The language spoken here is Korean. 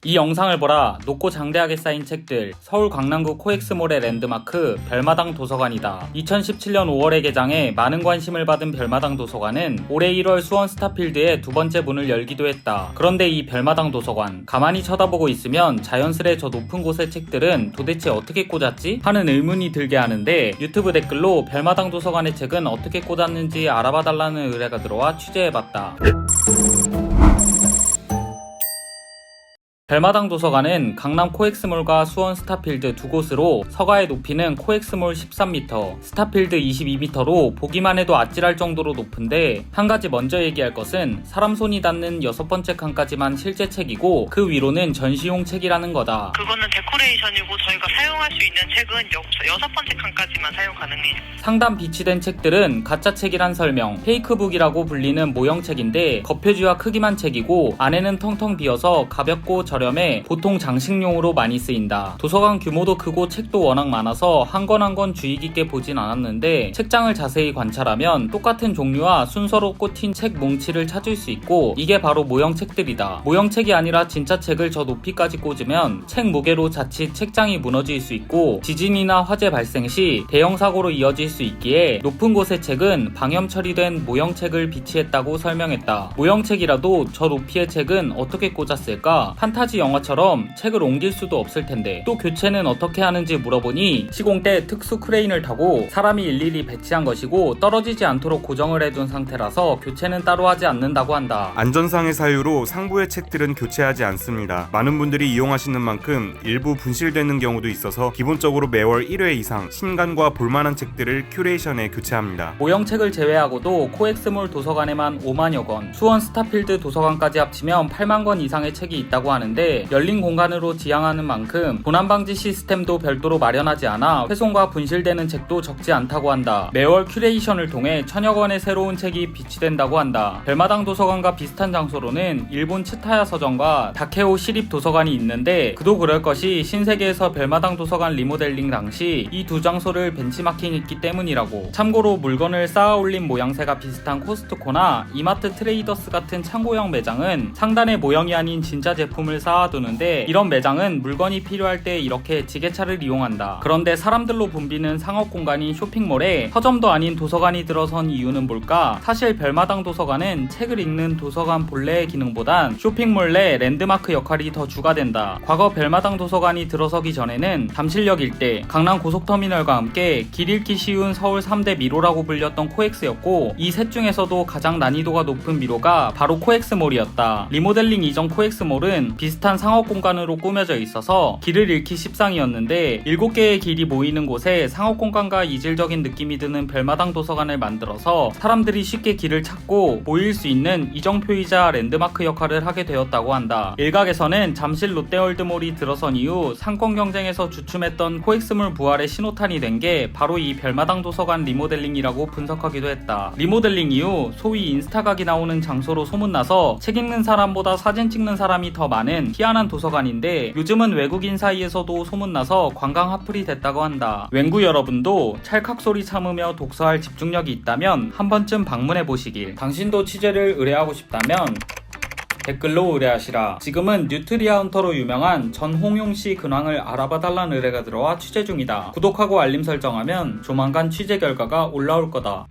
이 영상을 보라. 높고 장대하게 쌓인 책들. 서울 강남구 코엑스몰의 랜드마크 별마당 도서관이다. 2017년 5월에 개장해 많은 관심을 받은 별마당 도서관은 올해 1월 수원 스타필드에 두 번째 문을 열기도 했다. 그런데 이 별마당 도서관, 가만히 쳐다보고 있으면 자연스레 저 높은 곳의 책들은 도대체 어떻게 꽂았지? 하는 의문이 들게 하는데, 유튜브 댓글로 별마당 도서관의 책은 어떻게 꽂았는지 알아봐달라는 의뢰가 들어와 취재해봤다. 별마당 도서관은 강남 코엑스몰과 수원 스타필드 두 곳으로 서가의 높이는 코엑스몰 13m, 스타필드 22m로 보기만 해도 아찔할 정도로 높은데, 한 가지 먼저 얘기할 것은 사람 손이 닿는 6번째 칸까지만 실제 책이고 그 위로는 전시용 책이라는 거다. 그거는 데코레이션이고 저희가 사용할 수 있는 책은 6번째 칸까지만 사용 가능해요. 상단 비치된 책들은 가짜 책이란 설명, 페이크북이라고 불리는 모형책인데 겉표지와 크기만 책이고 안에는 텅텅 비어서 가볍고 저렴해 보통 장식용으로 많이 쓰인다. 도서관 규모도 크고 책도 워낙 많아서 한 권 한 권 주의 깊게 보진 않았는데, 책장을 자세히 관찰하면 똑같은 종류와 순서로 꽂힌 책 뭉치를 찾을 수 있고, 이게 바로 모형책들이다. 모형책이 아니라 진짜 책을 저 높이까지 꽂으면 책 무게로 자칫 책장이 무너질 수 있고 지진이나 화재 발생 시 대형 사고로 이어질 수 있기에 높은 곳의 책은 방염 처리된 모형책을 비치했다고 설명했다. 모형책이라도 저 높이의 책은 어떻게 꽂았을까? 판타지 영화처럼 책을 옮길 수도 없을 텐데 또 교체는 어떻게 하는지 물어보니, 시공때 특수 크레인을 타고 사람이 일일이 배치한 것이고 떨어지지 않도록 고정을 해둔 상태라서 교체는 따로 하지 않는다고 한다. 안전상의 사유로 상부의 책들은 교체하지 않습니다. 많은 분들이 이용하시는 만큼 일부 분실되는 경우도 있어서 기본적으로 매월 1회 이상 신간과 볼만한 책들을 큐레이션에 교체합니다. 모형책을 제외하고도 코엑스몰 도서관에만 5만여 권, 수원 스타필드 도서관까지 합치면 8만 권 이상의 책이 있다고 하는데, 열린 공간으로 지향하는 만큼 도난방지 시스템도 별도로 마련하지 않아 훼손과 분실되는 책도 적지 않다고 한다. 매월 큐레이션을 통해 천여 권의 새로운 책이 비치된다고 한다. 별마당 도서관과 비슷한 장소로는 일본 츠타야 서점과 다케오 시립 도서관이 있는데, 그도 그럴 것이 신세계에서 별마당 도서관 리모델링 당시 이 두 장소를 벤치마킹했기 때문이라고. 참고로 물건을 쌓아 올린 모양새가 비슷한 코스트코나 이마트 트레이더스 같은 창고형 매장은 상단에 모형이 아닌 진짜 제품을 쌓아두는데, 이런 매장은 물건이 필요할 때 이렇게 지게차를 이용한다. 그런데 사람들로 붐비는 상업 공간인 쇼핑몰에 서점도 아닌 도서관이 들어선 이유는 뭘까? 사실 별마당 도서관은 책을 읽는 도서관 본래의 기능보단 쇼핑몰 내 랜드마크 역할이 더 주가 된다. 과거 별마당 도서관이 들어서기 전에는 잠실역 일대, 강남 고속터미널과 함께 길 읽기 쉬운 서울 3대 미로라고 불렸던 코엑스였고, 이 셋 중에서도 가장 난이도가 높은 미로가 바로 코엑스몰이었다. 리모델링 이전 코엑스몰은 비슷한 상업 공간으로 꾸며져 있어서 길을 잃기 십상이었는데, 7개의 길이 모이는 곳에 상업 공간과 이질적인 느낌이 드는 별마당 도서관을 만들어서 사람들이 쉽게 길을 찾고 모일 수 있는 이정표이자 랜드마크 역할을 하게 되었다고 한다. 일각에서는 잠실 롯데월드몰이 들어선 이후 상권 경쟁에서 주춤했던 코엑스몰 부활의 신호탄이 된 게 바로 이 별마당 도서관 리모델링이라고 분석하기도 했다. 리모델링 이후 소위 인스타각이 나오는 장소로 소문나서 책 읽는 사람보다 사진 찍는 사람이 더 많은 희한한 도서관인데, 요즘은 외국인 사이에서도 소문나서 관광 핫플이 됐다고 한다. 웬구 여러분도 찰칵 소리 참으며 독서할 집중력이 있다면 한 번쯤 방문해 보시길. 당신도 취재를 의뢰하고 싶다면 댓글로 의뢰하시라. 지금은 뉴트리아 헌터로 유명한 전홍용씨 근황을 알아봐달라는 의뢰가 들어와 취재 중이다. 구독하고 알림 설정하면 조만간 취재 결과가 올라올 거다.